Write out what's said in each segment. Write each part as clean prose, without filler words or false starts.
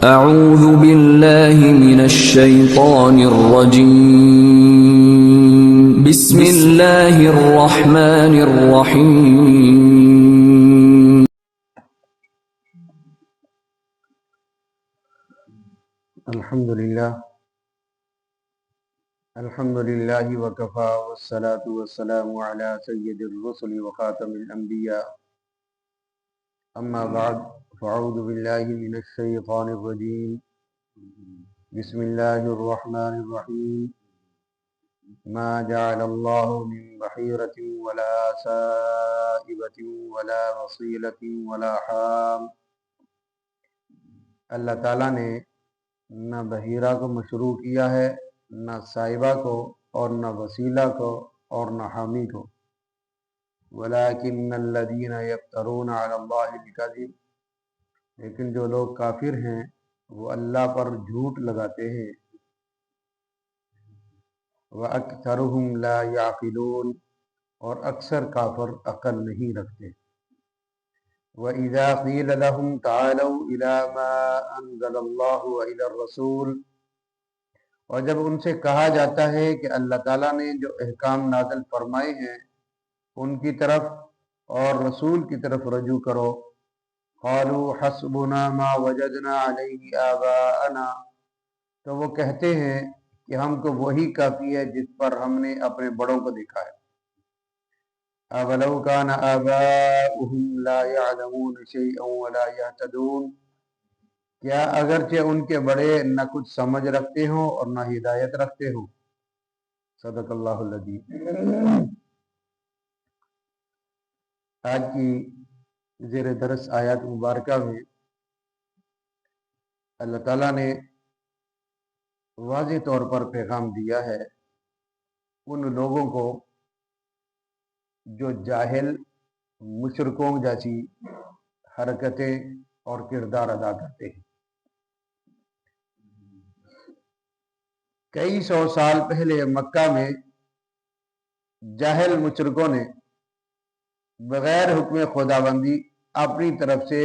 اعوذ باللہ من الشیطان الرجیم بسم اللہ الرحمن الرحیم الحمدللہ وکفا والصلاة والسلام علی سید الرسل وخاتم الانبیاء اما بعد فاعوذ باللہ من الشیطان الرجیم بسم اللہ الرحمن الرحیم ما جعل اللہ من بحیرۃ ولا سائبۃ ولا وصیلۃ ولا حام۔ اللہ تعالیٰ نے نہ بحیرہ کو مشروع کیا ہے، نہ سائبہ کو، اور نہ وسیلہ کو، اور نہ حامی کو۔ وَلَٰكِنَّ الَّذِينَ يَفْتَرُونَ عَلَى اللَّهِ الْكَذِبَ، لیکن جو لوگ کافر ہیں وہ اللہ پر جھوٹ لگاتے ہیں۔ وَأَكْثَرُهُمْ لَا يَعْقِلُونَ، اور اکثر کافر عقل نہیں رکھتے۔ وَإِذَا قِيلَ لَهُمْ تَعَالَوْا إِلَىٰ مَا أَنزَلَ اللَّهُ وَإِلَى الرَّسُولِ، اور جب ان سے کہا جاتا ہے کہ اللہ تعالیٰ نے جو احکام نازل فرمائے ہیں ان کی طرف اور رسول کی طرف رجوع کرو، قالوا حسبنا ما وجدنا علیہ آباءنا، تو وہ کہتے ہیں کہ ہم کو وہی کافی ہے جس پر ہم نے اپنے بڑوں کو دیکھا ہے۔ اولو کان آباؤہم لا یعلمون شیئا ولا یہتدون، کیا اگرچہ ان کے بڑے نہ کچھ سمجھ رکھتے ہوں اور نہ ہدایت رکھتے ہوں۔ صدق اللہ العظیم۔ آج کی زیر درس آیات مبارکہ میں اللہ تعالیٰ نے واضح طور پر پیغام دیا ہے ان لوگوں کو جو جاہل مشرکوں جیسی حرکتیں اور کردار ادا کرتے ہیں۔ کئی سو سال پہلے مکہ میں جاہل مشرکوں نے بغیر حکم خداوندی اپنی طرف سے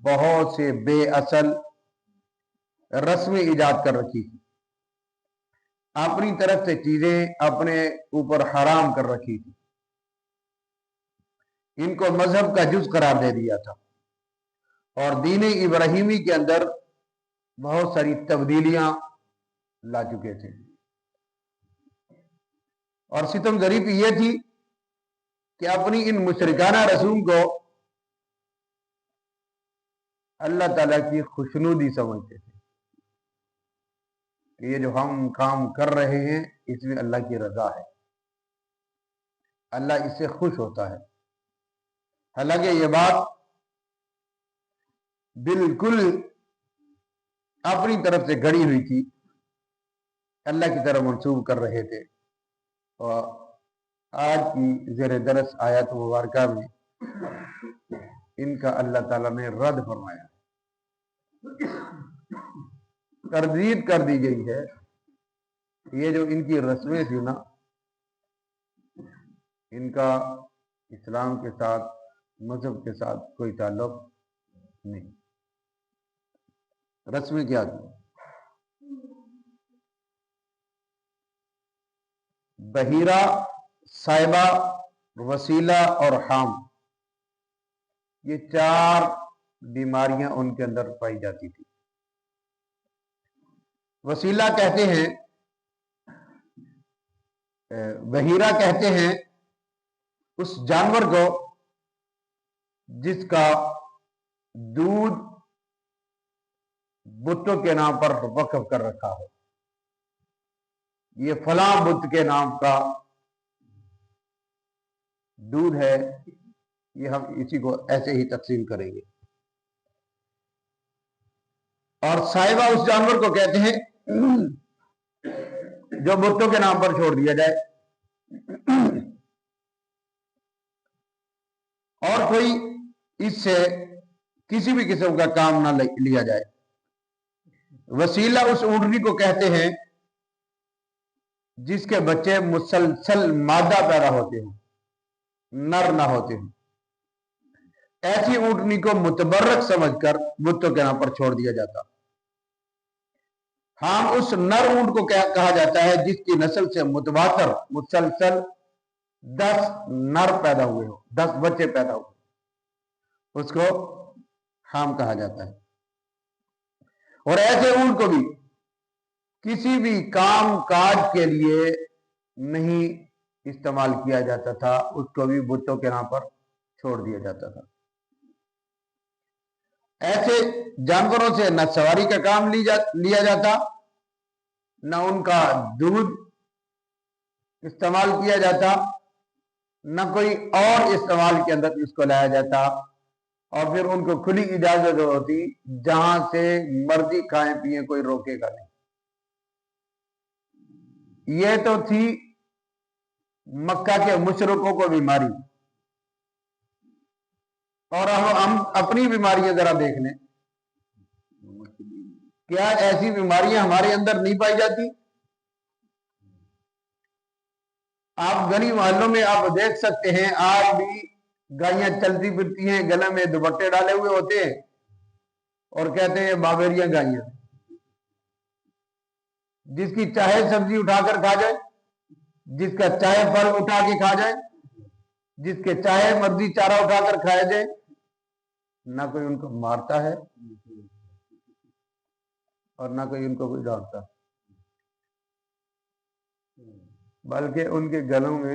بہت سے بے اصل رسمیں ایجاد کر رکھی تھی، اپنی طرف سے چیزیں اپنے اوپر حرام کر رکھی تھی، ان کو مذہب کا جز قرار دے دیا تھا، اور دین ابراہیمی کے اندر بہت ساری تبدیلیاں لا چکے تھے۔ اور ستم ظریفی یہ تھی کہ اپنی ان مشرکانہ رسوم کو اللہ تعالیٰ کی خوشنودی سمجھتے تھے کہ یہ جو ہم کام کر رہے ہیں اس میں اللہ کی رضا ہے، اللہ اس سے خوش ہوتا ہے۔ حالانکہ یہ بات بالکل اپنی طرف سے گھڑی ہوئی تھی، اللہ کی طرف منسوب کر رہے تھے۔ اور آج کی زیر درس آیات مبارکہ میں ان کا اللہ تعالیٰ نے رد فرمایا، تردید کر دی گئی ہے۔ یہ جو ان کی رسمیں تھی نا، ان کا اسلام کے ساتھ، مذہب کے ساتھ کوئی تعلق نہیں۔ رسمیں کیا تھی؟ بحیرہ، سائبہ، وسیلہ اور حام، یہ چار بیماریاں ان کے اندر پائی جاتی تھی۔ وسیلہ کہتے ہیں، بحیرہ کہتے ہیں اس جانور کو جس کا دودھ بتوں کے نام پر وقف کر رکھا ہو، یہ فلاں بت کے نام کا دودھ ہے، یہ ہم اسی کو ایسے ہی تقسیم کریں گے۔ اور صاحبہ اس جانور کو کہتے ہیں جو بتوں کے نام پر چھوڑ دیا جائے، اور کوئی اس سے کسی بھی قسم کا کام نہ لیا جائے۔ وسیلہ اس اونٹنی کو کہتے ہیں جس کے بچے مسلسل مادہ پیدا ہوتے ہوں، نر نہ ہوتے ہوں، ایسی اونٹنی کو متبرک سمجھ کر بتوں کے نام پر چھوڑ دیا جاتا۔ ہاں اس نر اونٹ کو کہا جاتا ہے جس کی نسل سے متواتر مسلسل 10 نر پیدا ہوئے ہو، 10 بچے پیدا ہوئے، اس کو حام کہا جاتا ہے۔ اور ایسے اونٹ کو بھی کسی بھی کام کاج کے لیے نہیں استعمال کیا جاتا تھا، اس کو بھی بتوں کے نام پر چھوڑ دیا جاتا تھا۔ ایسے جانوروں سے نہ سواری کا کام لیا جاتا، نہ ان کا دودھ استعمال کیا جاتا، نہ کوئی اور استعمال کے اندر اس کو لایا جاتا، اور پھر ان کو کھلی اجازت ہوتی، جہاں سے مرضی کھائیں پیئیں، کوئی روکے گا نہیں۔ یہ تو تھی مکہ کے مشرکوں کو بیماری، اور ہم اپنی بیماریاں ذرا دیکھ لیں، کیا ایسی بیماریاں ہمارے اندر نہیں پائی جاتی؟ آپ گلی محلوں میں آپ دیکھ سکتے ہیں، آج بھی گائیاں چلتی پھرتی ہیں، گلے میں دوپٹے ڈالے ہوئے ہوتے ہیں اور کہتے ہیں بابیریاں گائیاں۔ جس کی چاہے سبزی اٹھا کر کھا جائے، جس کا چاہے پھل اٹھا کے کھا جائے، جس کے چاہے مرضی چارہ اٹھا کر کھایا جائے، نہ کوئی ان کو مارتا ہے اور نہ کوئی ان کو کوئی ڈانٹتا، بلکہ ان کے گلوں میں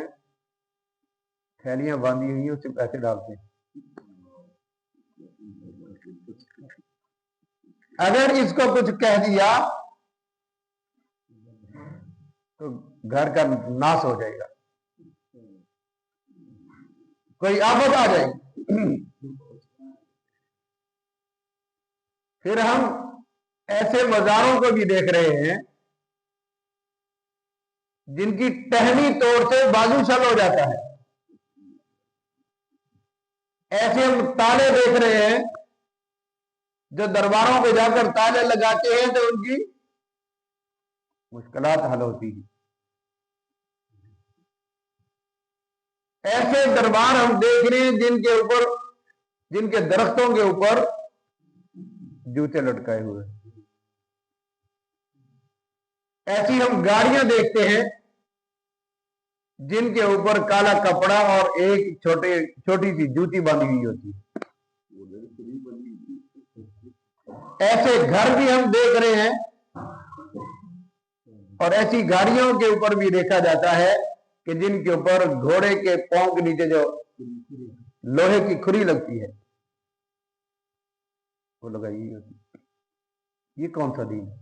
تھیلیاں باندھی ہوئی ہیں، اس سے پیسے ڈالتے ہیں۔ اگر اس کو کچھ کہہ دیا تو گھر کا ناس ہو جائے گا، کوئی آفت آ جائے گی۔ پھر ہم ایسے مزاروں کو بھی دیکھ رہے ہیں جن کی ٹہنی توڑ سے بازو شل ہو جاتا ہے۔ ایسے ہم تالے دیکھ رہے ہیں جو درباروں پہ جا کر تالے لگاتے ہیں تو ان کی مشکلات حل ہوتی ہیں۔ ایسے دربار ہم دیکھ رہے ہیں جن کے درختوں کے اوپر جوتے لٹکائے ہوئے۔ ایسی ہم گاڑیاں دیکھتے ہیں جن کے اوپر کالا کپڑا اور ایک چھوٹی سی جوتی باندھی ہوئی ہوتی ہے۔ ایسے گھر بھی ہم دیکھ رہے ہیں، اور ایسی گاڑیوں کے اوپر بھی دیکھا جاتا ہے کہ جن کے اوپر گھوڑے کے پاؤں کے نیچے جو لوہے کی کھری لگتی ہے وہ لگائی ہوتی ہے۔ یہ کون سا دین ہے؟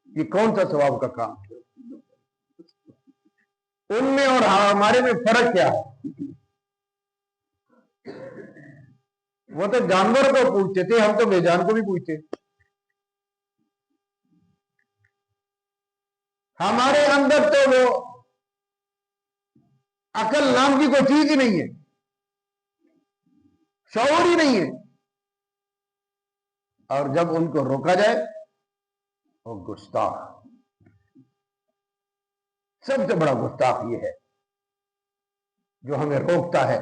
یہ کون سا ثواب کا کام ہے؟ ان میں اور ہمارے میں فرق کیا ہے؟ وہ تو جانور کو پوچھتے تھے، ہم تو بے جان کو بھی پوچھتے۔ ہمارے اندر تو وہ عقل نام کی کوئی چیز ہی نہیں ہے، شعور ہی نہیں ہے، اور جب ان کو روکا جائے وہ گستاخ، سب سے بڑا گستاخ یہ ہے جو ہمیں روکتا ہے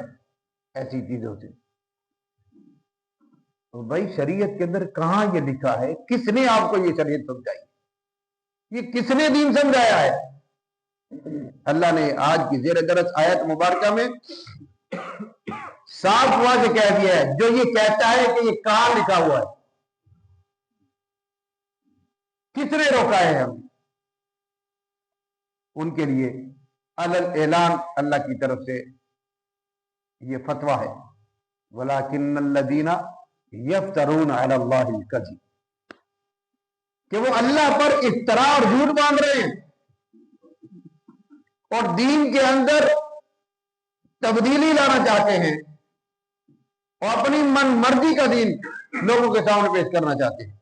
ایسی چیزوں سے۔ تو بھائی شریعت کے اندر کہاں یہ لکھا ہے؟ کس نے آپ کو یہ شریعت سمجھائی؟ یہ کس نے دین سمجھایا ہے؟ اللہ نے آج کی زیر درس آیت مبارکہ میں صاف واضح کہہ دیا ہے، جو یہ کہتا ہے کہ یہ کہاں لکھا ہوا ہے، کس نے روکا ہے ہم؟ ان کے لیے اعلان اللہ کی طرف سے یہ فتویٰ ہے، وَلَكِنَّ الَّذِينَ يَفْتَرُونَ عَلَى اللَّهِ الْكَذِبَ، کہ وہ اللہ پر افتراء اور جھوٹ باندھ رہے ہیں اور دین کے اندر تبدیلی لانا چاہتے ہیں اور اپنی من مرضی کا دین لوگوں کے سامنے پیش کرنا چاہتے ہیں۔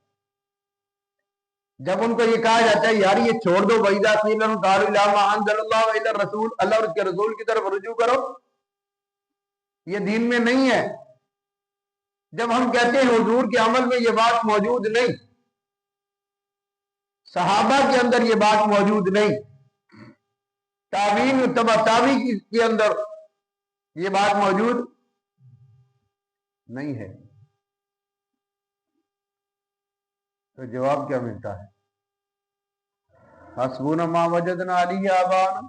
جب ان کو یہ کہا جاتا ہے یار یہ چھوڑ دو، وَإِذَا قِيلَ لَهُمْ تَعَالَوْا إِلَىٰ مَا أَنزَلَ اللَّهُ وَإِلَى الرَّسُولِ، اللہ اور اس کے رسول کی طرف رجوع کرو، یہ دین میں نہیں ہے۔ جب ہم کہتے ہیں حضور کے عمل میں یہ بات موجود نہیں، صحابہ کے اندر یہ بات موجود نہیں، تابعین تبع تابعی کے اندر یہ بات موجود نہیں ہے، تو جواب کیا ملتا ہے؟ حسبنا ما وجدنا علیہ آباءنا،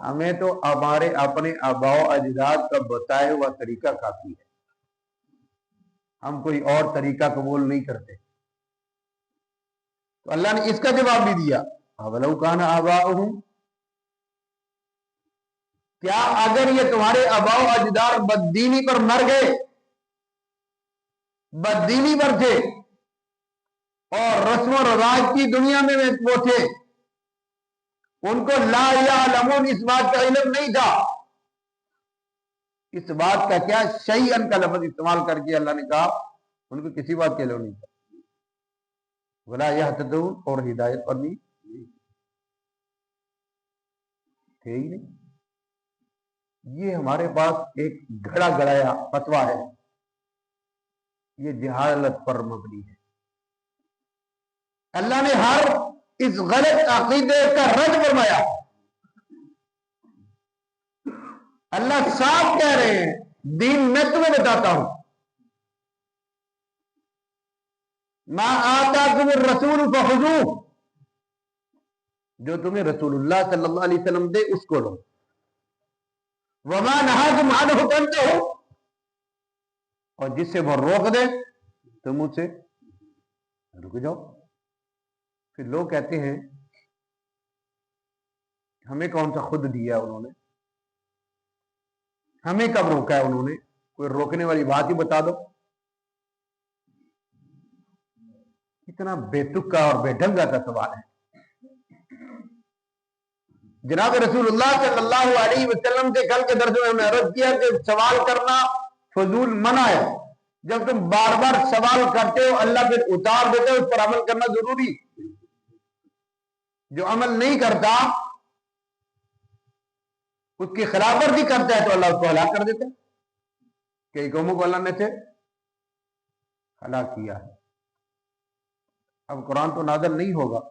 ہمیں تو ہمارے اپنے آباء و اجداد کا بتایا ہوا طریقہ کافی ہے، ہم کوئی اور طریقہ قبول نہیں کرتے۔ تو اللہ نے اس کا جواب بھی دیا، اولو کان آباؤہم، کیا اگر یہ تمہارے آباء و اجداد بددینی پر مر گئے، بددینی پر تھے اور رسم و رواج کی دنیا میں وہ تھے، ان کو لا یعلمون اس بات کا علم نہیں تھا، اس بات کا کیا شیئن کا لفظ استعمال کر کے اللہ نے کہا ان کو کسی بات کے علم نہیں تھا، ولا یہتدون، اور ہدایت پر نہیں تھے ہی نہیں۔ یہ ہمارے پاس ایک گھڑا گڑایا فتویٰ ہے، یہ جہالت پر مبنی ہے۔ اللہ نے ہر اس غلط عقیدے کا رد فرمایا۔ اللہ صاف کہہ رہے ہیں، دین میں تمہیں بتاتا ہوں، ما آتاکم الرسول فخذوہ، جو تمہیں رسول اللہ صلی اللہ علیہ وسلم دے اس کو لو، وما نہاکم عنہ فانتہوا، اور جس سے وہ روک دے تم اس سے رک جاؤ۔ پھر لوگ کہتے ہیں ہمیں کون سا خود دیا انہوں نے، ہمیں کب روکا ہے انہوں نے، کوئی روکنے والی بات ہی بتا دو۔ کتنا بے تکا اور بے ڈھنگا کا سوال ہے۔ جناب رسول اللہ صلی اللہ علیہ وسلم سے کل کے درس میں ہم نے عرض کیا کہ سوال کرنا فضول منع ہے، جب تم بار بار سوال کرتے ہو اللہ پھر اتار دیتے ہو، اس پر عمل کرنا ضروری۔ جو عمل نہیں کرتا اس کی خلاف ورزی کرتا ہے تو اللہ اس کو ہلاک کر دیتا ہے۔ کئی قوموں کو اللہ نے سے ہلاک کیا ہے۔ اب قرآن تو نازل نہیں ہوگا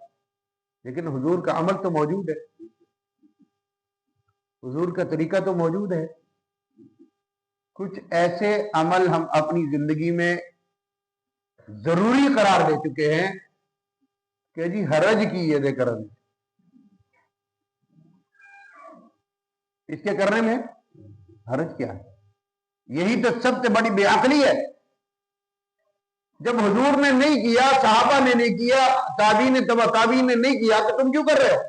لیکن حضور کا عمل تو موجود ہے، حضور کا طریقہ تو موجود ہے۔ کچھ ایسے عمل ہم اپنی زندگی میں ضروری قرار دے چکے ہیں کہ جی حرج کی یہ ذکر ہے، اس کے کرنے میں حرج کیا ہے؟ یہی تو سب سے بڑی بے عقلی ہے۔ جب حضور نے نہیں کیا، صحابہ نے نہیں کیا، تابعین تبع تابعین نے نہیں کیا تو تم کیوں کر رہے ہو؟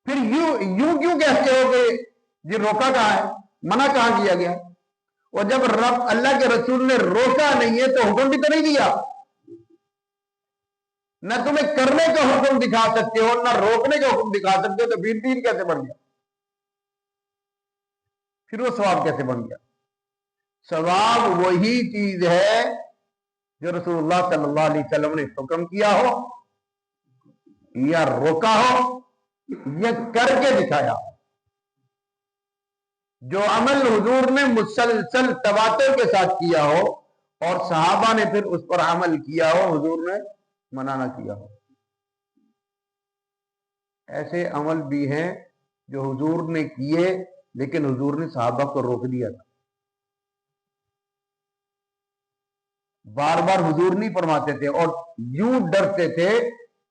پھر یوں کیوں کہتے ہو کہ یہ روکا کہاں ہے، منع کہاں کیا گیا؟ اور جب رب اللہ کے رسول نے روکا نہیں ہے تو حکم بھی تو نہیں دیا۔ نہ تمہیں کرنے کا حکم دکھا سکتے ہو نہ روکنے کا حکم دکھا سکتے ہو، تو پھر دین کیسے بن گیا؟ پھر وہ ثواب کیسے بن گیا؟ ثواب وہی چیز ہے جو رسول اللہ صلی اللہ علیہ وسلم نے حکم کیا ہو یا روکا ہو یا کر کے دکھایا ہو۔ جو عمل حضور نے مسلسل تواتر کے ساتھ کیا ہو اور صحابہ نے پھر اس پر عمل کیا ہو، حضور نے منع نہ کیا ہو۔ ایسے عمل بھی ہیں جو حضور نے کیے لیکن حضور نے صحابہ کو روک دیا تھا۔ بار بار حضور نہیں فرماتے تھے اور یوں ڈرتے تھے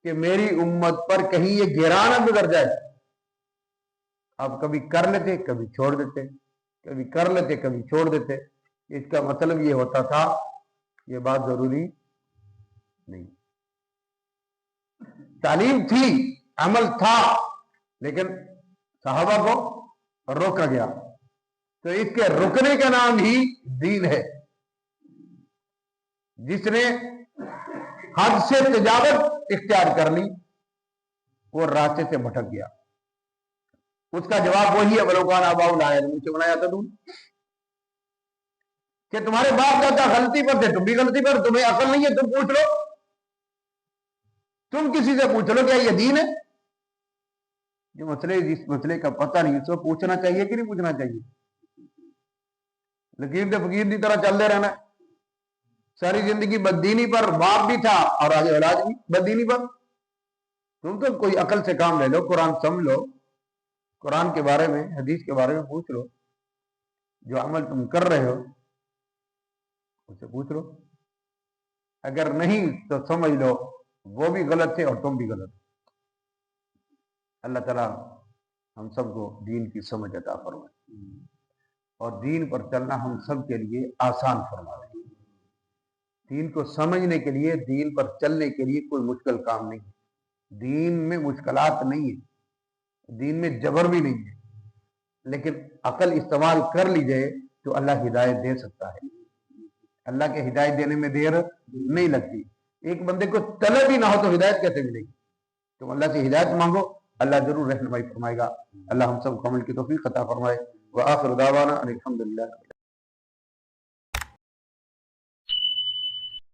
کہ میری امت پر کہیں یہ گراں نہ گزر جائے۔ اب کبھی کر لیتے کبھی چھوڑ دیتے، کبھی کر لیتے کبھی چھوڑ دیتے۔ اس کا مطلب یہ ہوتا تھا یہ بات ضروری نہیں، تعلیم تھی، عمل تھا، لیکن صحابہ کو روکا گیا، تو اس کے رکنے کا نام ہی دین ہے۔ جس نے حد سے تجاوز اختیار کر لی وہ راستے سے بھٹک گیا۔ اس کا جواب وہی ہے وَلَوْ كَانَ آبَاؤُهُمْ لَا يَعْلَمُونَ وَلَا يَهْتَدُونَ، کہ تمہارے باپ دادا غلطی پر تھے، تم بھی غلطی پر، تمہیں عقل نہیں ہے، تم پوچھ لو، تم کسی سے پوچھ لو کیا یہ دین ہے؟ جو جس مسئلے کا پتہ نہیں اس کو پوچھنا چاہیے کہ نہیں پوچھنا چاہیے؟ لکیر دے فقیر کی طرح چل دے رہنا ہے۔ ساری زندگی بددینی پر، باپ بھی تھا اور آگے اولاد بھی بددینی پر۔ تم تو کوئی عقل سے کام لے لو، قرآن سمجھ لو، قرآن کے بارے میں، حدیث کے بارے میں پوچھ لو، جو عمل تم کر رہے ہو اس سے پوچھ لو۔ اگر نہیں تو سمجھ لو وہ بھی غلط تھے اور تم بھی غلط. اللہ تعالیٰ ہم سب کو دین کی سمجھ عطا فرمائے اور دین پر چلنا ہم سب کے لیے آسان فرمائے. دین کو سمجھنے کے لیے، دین پر چلنے کے لیے کوئی مشکل کام نہیں ہے. دین میں مشکلات نہیں ہے، دین میں جبر بھی نہیں ہے، لیکن عقل استعمال کر لی جائے تو اللہ ہدایت دے سکتا ہے. اللہ کے ہدایت دینے میں دیر نہیں لگتی. ایک بندے کو طلب ہی نہ ہو تو ہدایت کیسے ملے گی؟ تم اللہ سے ہدایت مانگو، اللہ ضرور رہنمائی فرمائے گا. اللہ ہم سب کو عمل کی توفیق عطا فرمائے. وآخر دعوانا ان الحمد للہ.